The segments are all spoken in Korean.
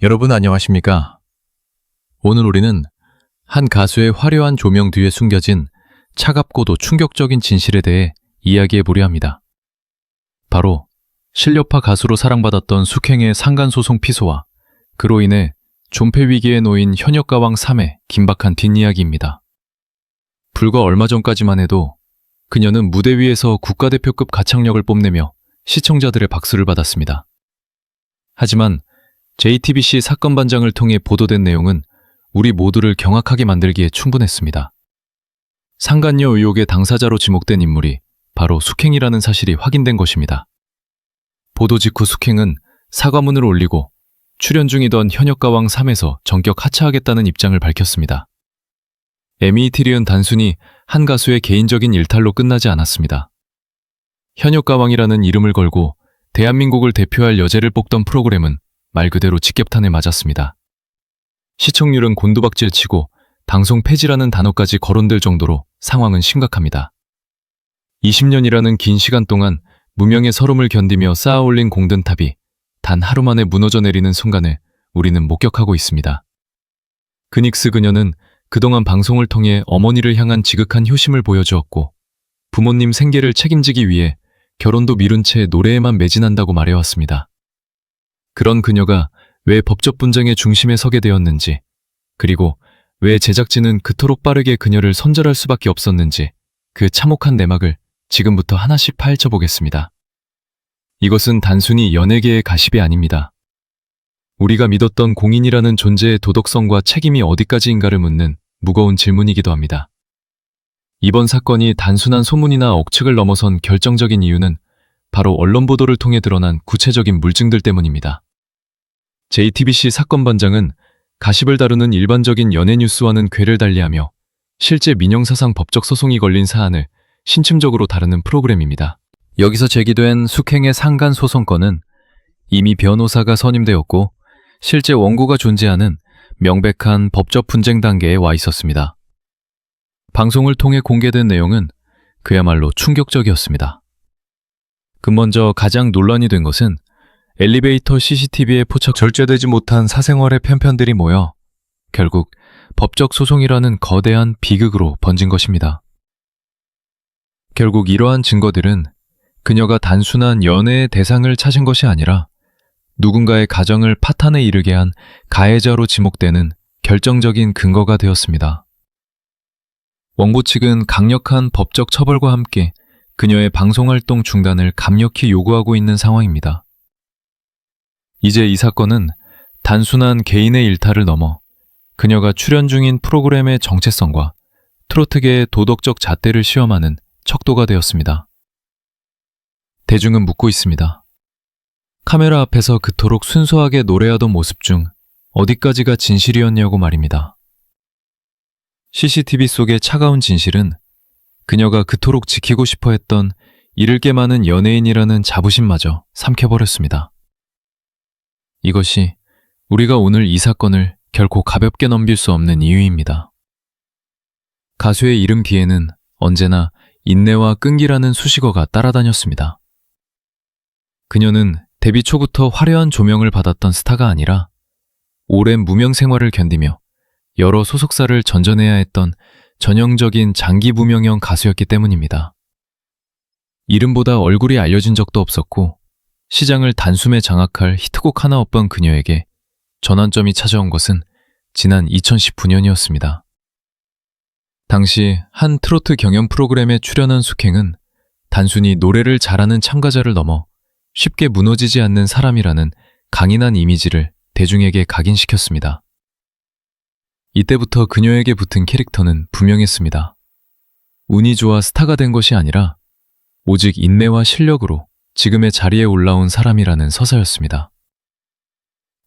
여러분 안녕하십니까? 오늘 우리는 한 가수의 화려한 조명 뒤에 숨겨진 차갑고도 충격적인 진실에 대해 이야기해 보려 합니다. 바로 실력파 가수로 사랑받았던 숙행의 상간소송 피소와 그로 인해 존폐 위기에 놓인 현역가왕 3의 긴박한 뒷이야기입니다. 불과 얼마 전까지만 해도 그녀는 무대 위에서 국가대표급 가창력을 뽐내며 시청자들의 박수를 받았습니다. 하지만 JTBC 사건 반장을 통해 보도된 내용은 우리 모두를 경악하게 만들기에 충분했습니다. 상간녀 의혹의 당사자로 지목된 인물이 바로 숙행이라는 사실이 확인된 것입니다. 보도 직후 숙행은 사과문을 올리고 출연 중이던 현역가왕 3에서 전격 하차하겠다는 입장을 밝혔습니다. MET리은 단순히 한 가수의 개인적인 일탈로 끝나지 않았습니다. 현역가왕이라는 이름을 걸고 대한민국을 대표할 여제를 뽑던 프로그램은 말 그대로 직격탄을 맞았습니다. 시청률은 곤두박질치고 방송 폐지라는 단어까지 거론될 정도로 상황은 심각합니다. 20년이라는 긴 시간 동안 무명의 서름을 견디며 쌓아올린 공든탑이 단 하루 만에 무너져 내리는 순간을 우리는 목격하고 있습니다. 그닉스 그녀는 그동안 방송을 통해 어머니를 향한 지극한 효심을 보여주었고 부모님 생계를 책임지기 위해 결혼도 미룬 채 노래에만 매진한다고 말해왔습니다. 그런 그녀가 왜 법적 분쟁의 중심에 서게 되었는지, 그리고 왜 제작진은 그토록 빠르게 그녀를 선절할 수밖에 없었는지 그 참혹한 내막을 지금부터 하나씩 파헤쳐 보겠습니다. 이것은 단순히 연예계의 가십이 아닙니다. 우리가 믿었던 공인이라는 존재의 도덕성과 책임이 어디까지인가를 묻는 무거운 질문이기도 합니다. 이번 사건이 단순한 소문이나 억측을 넘어선 결정적인 이유는 바로 언론 보도를 통해 드러난 구체적인 물증들 때문입니다. JTBC 사건 반장은 가십을 다루는 일반적인 연예 뉴스와는 궤를 달리하며 실제 민영사상 법적 소송이 걸린 사안을 신층적으로 다루는 프로그램입니다. 여기서 제기된 숙행의 상간 소송건은 이미 변호사가 선임되었고 실제 원고가 존재하는 명백한 법적 분쟁 단계에 와 있었습니다. 방송을 통해 공개된 내용은 그야말로 충격적이었습니다. 먼저 가장 논란이 된 것은 엘리베이터 CCTV에 포착 절제되지 못한 사생활의 편편들이 모여 결국 법적 소송이라는 거대한 비극으로 번진 것입니다. 결국 이러한 증거들은 그녀가 단순한 연애의 대상을 찾은 것이 아니라 누군가의 가정을 파탄에 이르게 한 가해자로 지목되는 결정적인 근거가 되었습니다. 원고 측은 강력한 법적 처벌과 함께 그녀의 방송활동 중단을 강력히 요구하고 있는 상황입니다. 이제 이 사건은 단순한 개인의 일탈을 넘어 그녀가 출연 중인 프로그램의 정체성과 트로트계의 도덕적 잣대를 시험하는 척도가 되었습니다. 대중은 묻고 있습니다. 카메라 앞에서 그토록 순수하게 노래하던 모습 중 어디까지가 진실이었냐고 말입니다. CCTV 속의 차가운 진실은 그녀가 그토록 지키고 싶어 했던 잃을 게 많은 연예인이라는 자부심마저 삼켜버렸습니다. 이것이 우리가 오늘 이 사건을 결코 가볍게 넘길 수 없는 이유입니다. 가수의 이름 뒤에는 언제나 인내와 끈기라는 수식어가 따라다녔습니다. 그녀는 데뷔 초부터 화려한 조명을 받았던 스타가 아니라 오랜 무명 생활을 견디며 여러 소속사를 전전해야 했던 전형적인 장기 무명형 가수였기 때문입니다. 이름보다 얼굴이 알려진 적도 없었고 시장을 단숨에 장악할 히트곡 하나 없던 그녀에게 전환점이 찾아온 것은 지난 2019년이었습니다. 당시 한 트로트 경연 프로그램에 출연한 숙행은 단순히 노래를 잘하는 참가자를 넘어 쉽게 무너지지 않는 사람이라는 강인한 이미지를 대중에게 각인시켰습니다. 이때부터 그녀에게 붙은 캐릭터는 분명했습니다. 운이 좋아 스타가 된 것이 아니라 오직 인내와 실력으로 지금의 자리에 올라온 사람이라는 서사였습니다.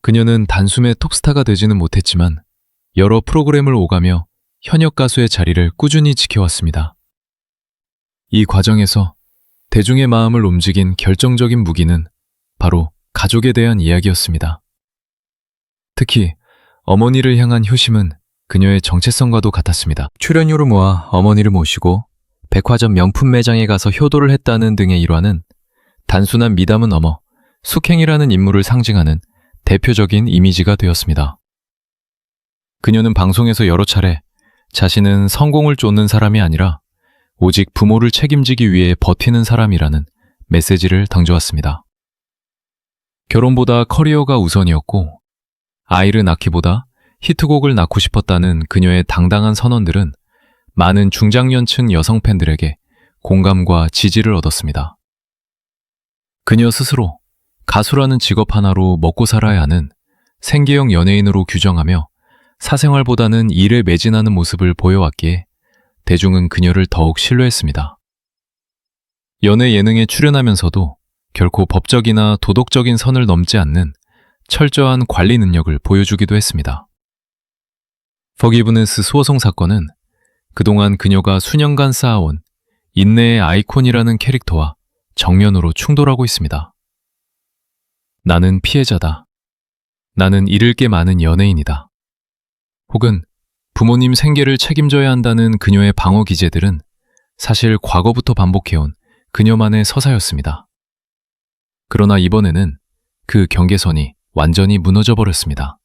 그녀는 단숨에 톱스타가 되지는 못했지만 여러 프로그램을 오가며 현역 가수의 자리를 꾸준히 지켜왔습니다. 이 과정에서 대중의 마음을 움직인 결정적인 무기는 바로 가족에 대한 이야기였습니다. 특히 어머니를 향한 효심은 그녀의 정체성과도 같았습니다. 출연료를 모아 어머니를 모시고 백화점 명품 매장에 가서 효도를 했다는 등의 일화는 단순한 미담은 넘어 숙행이라는 인물을 상징하는 대표적인 이미지가 되었습니다. 그녀는 방송에서 여러 차례 자신은 성공을 쫓는 사람이 아니라 오직 부모를 책임지기 위해 버티는 사람이라는 메시지를 던져왔습니다. 결혼보다 커리어가 우선이었고 아이를 낳기보다 히트곡을 낳고 싶었다는 그녀의 당당한 선언들은 많은 중장년층 여성 팬들에게 공감과 지지를 얻었습니다. 그녀 스스로 가수라는 직업 하나로 먹고 살아야 하는 생계형 연예인으로 규정하며 사생활보다는 일에 매진하는 모습을 보여왔기에 대중은 그녀를 더욱 신뢰했습니다. 연예 예능에 출연하면서도 결코 법적이나 도덕적인 선을 넘지 않는 철저한 관리 능력을 보여주기도 했습니다. 포기브니스 수호성 사건은 그동안 그녀가 수년간 쌓아온 인내의 아이콘이라는 캐릭터와 정면으로 충돌하고 있습니다. 나는 피해자다. 나는 잃을 게 많은 연예인이다. 혹은 부모님 생계를 책임져야 한다는 그녀의 방어 기제들은 사실 과거부터 반복해온 그녀만의 서사였습니다. 그러나 이번에는 그 경계선이 완전히 무너져 버렸습니다.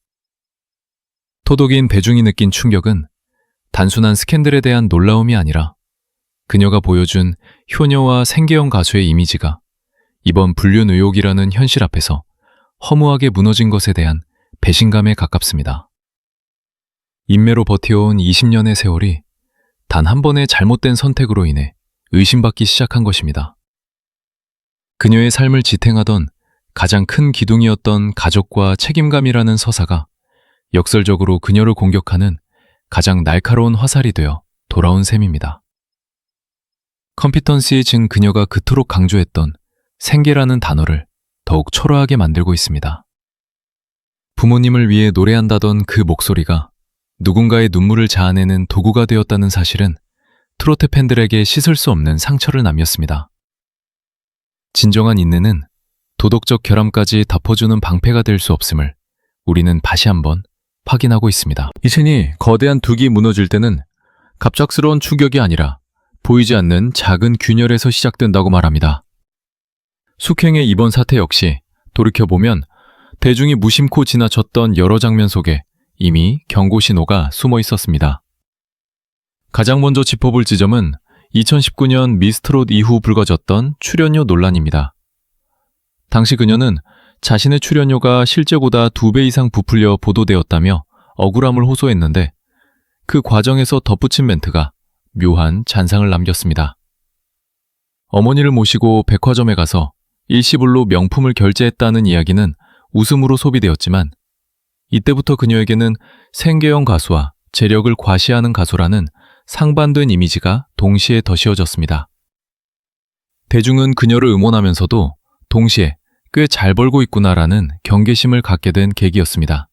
토독인 대중이 느낀 충격은 단순한 스캔들에 대한 놀라움이 아니라 그녀가 보여준 효녀와 생계형 가수의 이미지가 이번 불륜 의혹이라는 현실 앞에서 허무하게 무너진 것에 대한 배신감에 가깝습니다. 인매로 버텨온 20년의 세월이 단 한 번의 잘못된 선택으로 인해 의심받기 시작한 것입니다. 그녀의 삶을 지탱하던 가장 큰 기둥이었던 가족과 책임감이라는 서사가 역설적으로 그녀를 공격하는 가장 날카로운 화살이 되어 돌아온 셈입니다. 컴피턴시의 증 그녀가 그토록 강조했던 생계라는 단어를 더욱 초라하게 만들고 있습니다. 부모님을 위해 노래한다던 그 목소리가 누군가의 눈물을 자아내는 도구가 되었다는 사실은 트로트 팬들에게 씻을 수 없는 상처를 남겼습니다. 진정한 인내는 도덕적 결함까지 덮어주는 방패가 될 수 없음을 우리는 다시 한번 확인하고 있습니다. 이신이 거대한 둑이 무너질 때는 갑작스러운 충격이 아니라 보이지 않는 작은 균열에서 시작된다고 말합니다. 숙행의 이번 사태 역시 돌이켜보면 대중이 무심코 지나쳤던 여러 장면 속에 이미 경고 신호가 숨어 있었습니다. 가장 먼저 짚어볼 지점은 2019년 미스트롯 이후 불거졌던 출연료 논란입니다. 당시 그녀는 자신의 출연료가 실제보다 2배 이상 부풀려 보도되었다며 억울함을 호소했는데 그 과정에서 덧붙인 멘트가 묘한 잔상을 남겼습니다. 어머니를 모시고 백화점에 가서 일시불로 명품을 결제했다는 이야기는 웃음으로 소비되었지만 이때부터 그녀에게는 생계형 가수와 재력을 과시하는 가수라는 상반된 이미지가 동시에 덧씌워졌습니다. 대중은 그녀를 응원하면서도 동시에 꽤 잘 벌고 있구나라는 경계심을 갖게 된 계기였습니다.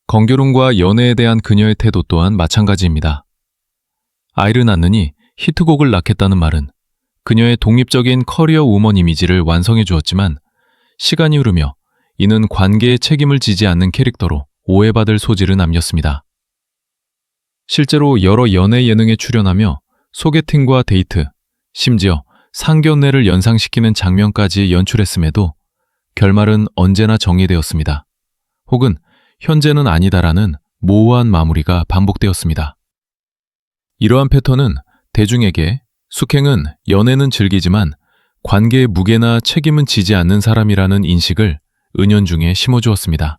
건결혼과 연애에 대한 그녀의 태도 또한 마찬가지입니다. 아이를 낳느니 히트곡을 낳겠다는 말은 그녀의 독립적인 커리어 우먼 이미지를 완성해 주었지만 시간이 흐르며 이는 관계의 책임을 지지 않는 캐릭터로 오해받을 소지를 남겼습니다. 실제로 여러 연애 예능에 출연하며 소개팅과 데이트, 심지어 상견례를 연상시키는 장면까지 연출했음에도 결말은 언제나 정리되었습니다. 혹은 현재는 아니다라는 모호한 마무리가 반복되었습니다. 이러한 패턴은 대중에게 숙행은 연애는 즐기지만 관계의 무게나 책임은 지지 않는 사람이라는 인식을 은연중에 심어주었습니다.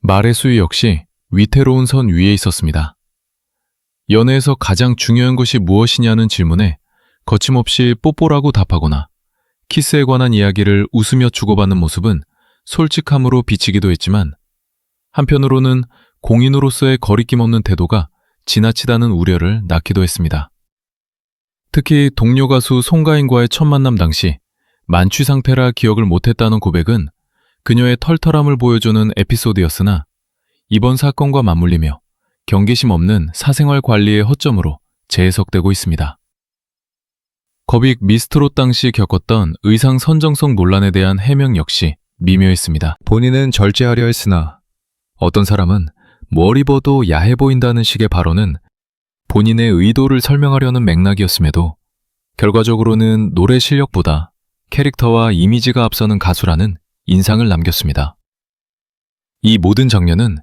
말의 수위 역시 위태로운 선 위에 있었습니다. 연애에서 가장 중요한 것이 무엇이냐는 질문에 거침없이 뽀뽀라고 답하거나 키스에 관한 이야기를 웃으며 주고받는 모습은 솔직함으로 비치기도 했지만 한편으로는 공인으로서의 거리낌 없는 태도가 지나치다는 우려를 낳기도 했습니다. 특히 동료 가수 송가인과의 첫 만남 당시 만취 상태라 기억을 못했다는 고백은 그녀의 털털함을 보여주는 에피소드였으나 이번 사건과 맞물리며 경계심 없는 사생활 관리의 허점으로 재해석되고 있습니다. 거빅 미스트롯 당시 겪었던 의상 선정성 논란에 대한 해명 역시 미묘했습니다. 본인은 절제하려 했으나 어떤 사람은 뭘 입어도 야해 보인다는 식의 발언은 본인의 의도를 설명하려는 맥락이었음에도 결과적으로는 노래 실력보다 캐릭터와 이미지가 앞서는 가수라는 인상을 남겼습니다. 이 모든 장면은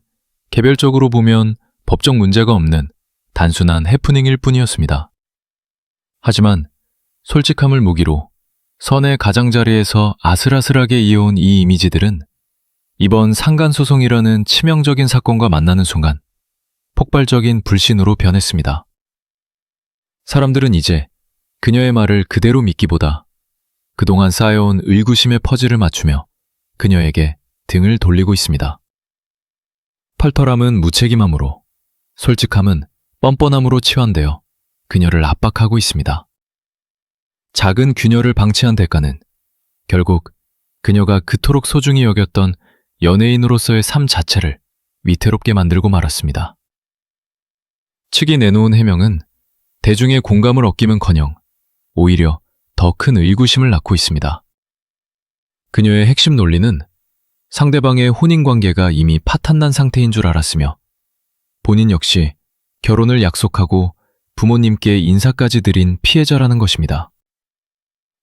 개별적으로 보면 법적 문제가 없는 단순한 해프닝일 뿐이었습니다. 하지만 솔직함을 무기로 선의 가장자리에서 아슬아슬하게 이어온 이 이미지들은 이번 상간소송이라는 치명적인 사건과 만나는 순간 폭발적인 불신으로 변했습니다. 사람들은 이제 그녀의 말을 그대로 믿기보다 그동안 쌓여온 의구심의 퍼즐을 맞추며 그녀에게 등을 돌리고 있습니다. 털털함은 무책임함으로, 솔직함은 뻔뻔함으로 치환되어 그녀를 압박하고 있습니다. 작은 균열을 방치한 대가는 결국 그녀가 그토록 소중히 여겼던 연예인으로서의 삶 자체를 위태롭게 만들고 말았습니다. 측이 내놓은 해명은 대중의 공감을 얻기는커녕 오히려 더 큰 의구심을 낳고 있습니다. 그녀의 핵심 논리는 상대방의 혼인관계가 이미 파탄난 상태인 줄 알았으며 본인 역시 결혼을 약속하고 부모님께 인사까지 드린 피해자라는 것입니다.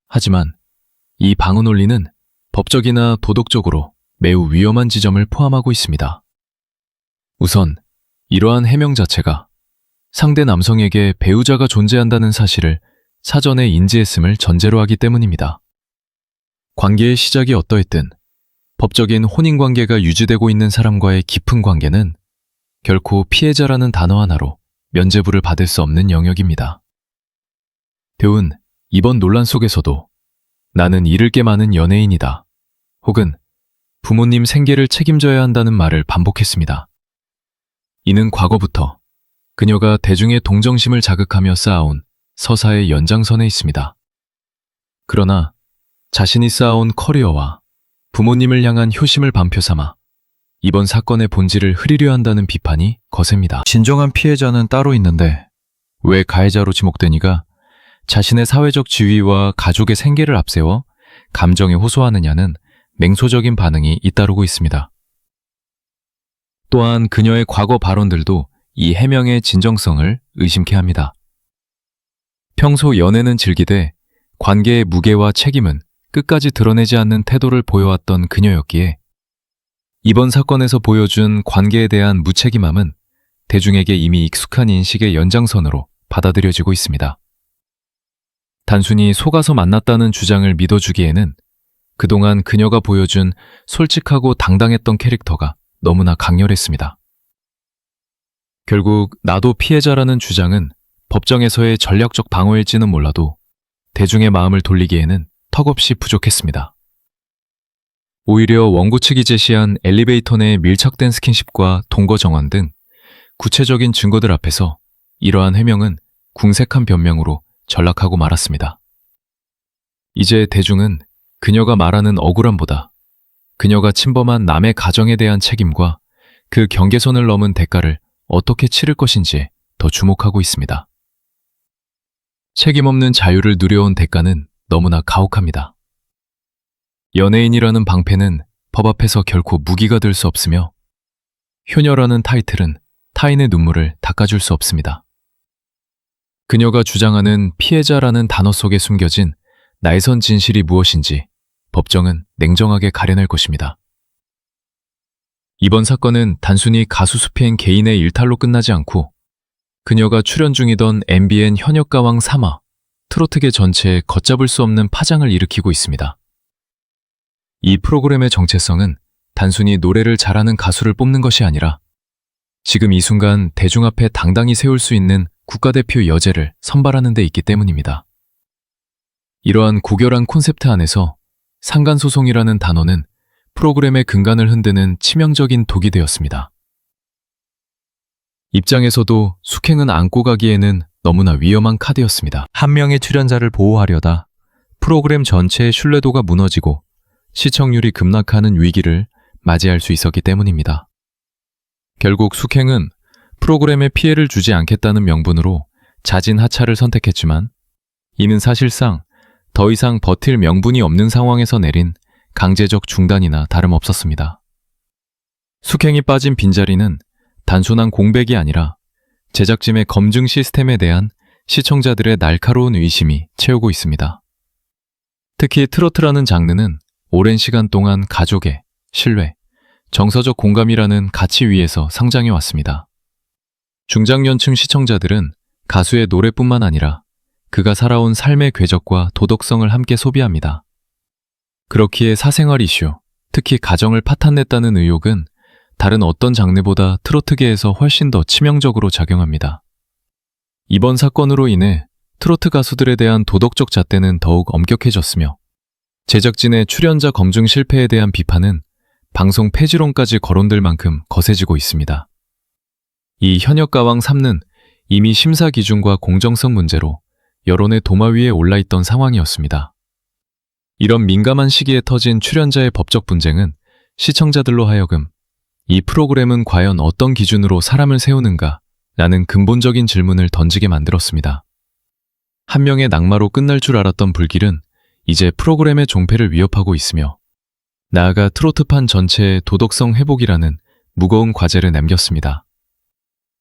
하지만 이 방어 논리는 법적이나 도덕적으로 매우 위험한 지점을 포함하고 있습니다. 우선 이러한 해명 자체가 상대 남성에게 배우자가 존재한다는 사실을 사전에 인지했음을 전제로 하기 때문입니다. 관계의 시작이 어떠했든 법적인 혼인관계가 유지되고 있는 사람과의 깊은 관계는 결코 피해자라는 단어 하나로 면죄부를 받을 수 없는 영역입니다. 배우는 이번 논란 속에서도 나는 잃을 게 많은 연예인이다 혹은 부모님 생계를 책임져야 한다는 말을 반복했습니다. 이는 과거부터 그녀가 대중의 동정심을 자극하며 쌓아온 서사의 연장선에 있습니다. 그러나 자신이 쌓아온 커리어와 부모님을 향한 효심을 반표 삼아 이번 사건의 본질을 흐리려 한다는 비판이 거셉니다. 진정한 피해자는 따로 있는데 왜 가해자로 지목되니가 자신의 사회적 지위와 가족의 생계를 앞세워 감정에 호소하느냐는 맹소적인 반응이 잇따르고 있습니다. 또한 그녀의 과거 발언들도 이 해명의 진정성을 의심케 합니다. 평소 연애는 즐기되 관계의 무게와 책임은 끝까지 드러내지 않는 태도를 보여왔던 그녀였기에 이번 사건에서 보여준 관계에 대한 무책임함은 대중에게 이미 익숙한 인식의 연장선으로 받아들여지고 있습니다. 단순히 속아서 만났다는 주장을 믿어주기에는 그동안 그녀가 보여준 솔직하고 당당했던 캐릭터가 너무나 강렬했습니다. 결국 나도 피해자라는 주장은 법정에서의 전략적 방어일지는 몰라도 대중의 마음을 돌리기에는 턱없이 부족했습니다. 오히려 원고 측이 제시한 엘리베이터 내의 밀착된 스킨십과 동거 정황 등 구체적인 증거들 앞에서 이러한 해명은 궁색한 변명으로 전락하고 말았습니다. 이제 대중은 그녀가 말하는 억울함보다 그녀가 침범한 남의 가정에 대한 책임과 그 경계선을 넘은 대가를 어떻게 치를 것인지에 더 주목하고 있습니다. 책임 없는 자유를 누려온 대가는 너무나 가혹합니다. 연예인이라는 방패는 법 앞에서 결코 무기가 될 수 없으며 효녀라는 타이틀은 타인의 눈물을 닦아줄 수 없습니다. 그녀가 주장하는 피해자라는 단어 속에 숨겨진 날선 진실이 무엇인지 법정은 냉정하게 가려낼 것입니다. 이번 사건은 단순히 가수 수피행 개인의 일탈로 끝나지 않고 그녀가 출연 중이던 MBN 현역가왕 3화, 트로트계 전체에 걷잡을 수 없는 파장을 일으키고 있습니다. 이 프로그램의 정체성은 단순히 노래를 잘하는 가수를 뽑는 것이 아니라 지금 이 순간 대중 앞에 당당히 세울 수 있는 국가대표 여제를 선발하는 데 있기 때문입니다. 이러한 고결한 콘셉트 안에서 상간소송이라는 단어는 프로그램의 근간을 흔드는 치명적인 독이 되었습니다. 입장에서도 숙행은 안고 가기에는 너무나 위험한 카드였습니다. 한 명의 출연자를 보호하려다 프로그램 전체의 신뢰도가 무너지고 시청률이 급락하는 위기를 맞이할 수 있었기 때문입니다. 결국 숙행은 프로그램에 피해를 주지 않겠다는 명분으로 자진 하차를 선택했지만 이는 사실상 더 이상 버틸 명분이 없는 상황에서 내린 강제적 중단이나 다름없었습니다. 숙행이 빠진 빈자리는 단순한 공백이 아니라 제작진의 검증 시스템에 대한 시청자들의 날카로운 의심이 채우고 있습니다. 특히 트로트라는 장르는 오랜 시간 동안 가족의 신뢰, 정서적 공감이라는 가치 위에서 성장해 왔습니다. 중장년층 시청자들은 가수의 노래뿐만 아니라 그가 살아온 삶의 궤적과 도덕성을 함께 소비합니다. 그렇기에 사생활 이슈, 특히 가정을 파탄냈다는 의혹은 다른 어떤 장르보다 트로트계에서 훨씬 더 치명적으로 작용합니다. 이번 사건으로 인해 트로트 가수들에 대한 도덕적 잣대는 더욱 엄격해졌으며 제작진의 출연자 검증 실패에 대한 비판은 방송 폐지론까지 거론될 만큼 거세지고 있습니다. 이 현역가왕 3는 이미 심사 기준과 공정성 문제로 여론의 도마 위에 올라있던 상황이었습니다. 이런 민감한 시기에 터진 출연자의 법적 분쟁은 시청자들로 하여금 이 프로그램은 과연 어떤 기준으로 사람을 세우는가 라는 근본적인 질문을 던지게 만들었습니다. 한 명의 낙마로 끝날 줄 알았던 불길은 이제 프로그램의 종패를 위협하고 있으며 나아가 트로트판 전체의 도덕성 회복이라는 무거운 과제를 남겼습니다.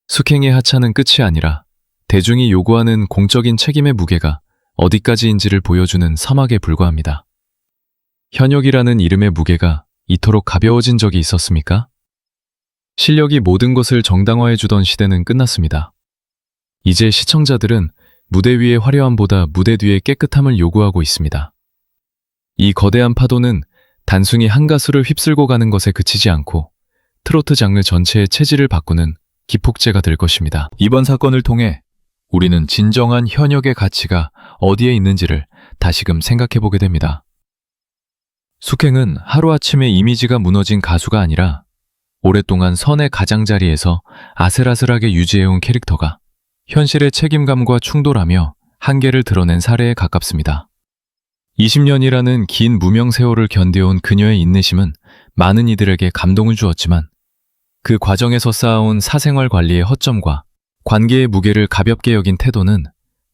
숙행의 하차는 끝이 아니라 대중이 요구하는 공적인 책임의 무게가 어디까지인지를 보여주는 사막에 불과합니다. 현역이라는 이름의 무게가 이토록 가벼워진 적이 있었습니까? 실력이 모든 것을 정당화해주던 시대는 끝났습니다. 이제 시청자들은 무대 위의 화려함보다 무대 뒤의 깨끗함을 요구하고 있습니다. 이 거대한 파도는 단순히 한 가수를 휩쓸고 가는 것에 그치지 않고 트로트 장르 전체의 체질을 바꾸는 기폭제가 될 것입니다. 이번 사건을 통해 우리는 진정한 현역의 가치가 어디에 있는지를 다시금 생각해보게 됩니다. 숙행은 하루아침에 이미지가 무너진 가수가 아니라 오랫동안 선의 가장자리에서 아슬아슬하게 유지해온 캐릭터가 현실의 책임감과 충돌하며 한계를 드러낸 사례에 가깝습니다. 20년이라는 긴 무명 세월을 견뎌온 그녀의 인내심은 많은 이들에게 감동을 주었지만 그 과정에서 쌓아온 사생활 관리의 허점과 관계의 무게를 가볍게 여긴 태도는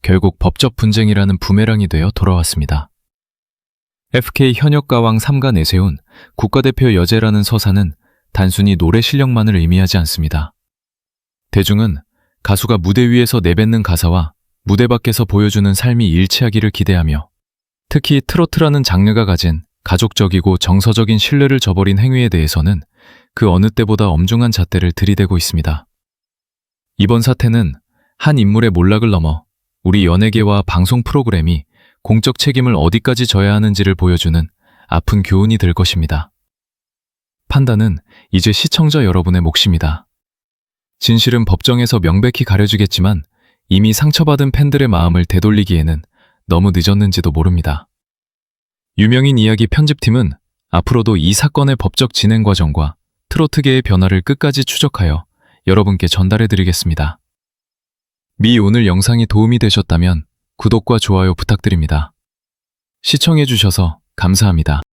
결국 법적 분쟁이라는 부메랑이 되어 돌아왔습니다. FK 현역가왕 3가 내세운 국가대표 여제라는 서사는 단순히 노래 실력만을 의미하지 않습니다. 대중은 가수가 무대 위에서 내뱉는 가사와 무대 밖에서 보여주는 삶이 일치하기를 기대하며 특히 트로트라는 장르가 가진 가족적이고 정서적인 신뢰를 저버린 행위에 대해서는 그 어느 때보다 엄중한 잣대를 들이대고 있습니다. 이번 사태는 한 인물의 몰락을 넘어 우리 연예계와 방송 프로그램이 공적 책임을 어디까지 져야 하는지를 보여주는 아픈 교훈이 될 것입니다. 판단은 이제 시청자 여러분의 몫입니다. 진실은 법정에서 명백히 가려지겠지만 이미 상처받은 팬들의 마음을 되돌리기에는 너무 늦었는지도 모릅니다. 유명인 이야기 편집팀은 앞으로도 이 사건의 법적 진행 과정과 트로트계의 변화를 끝까지 추적하여 여러분께 전달해드리겠습니다. 오늘 영상이 도움이 되셨다면 구독과 좋아요 부탁드립니다. 시청해주셔서 감사합니다.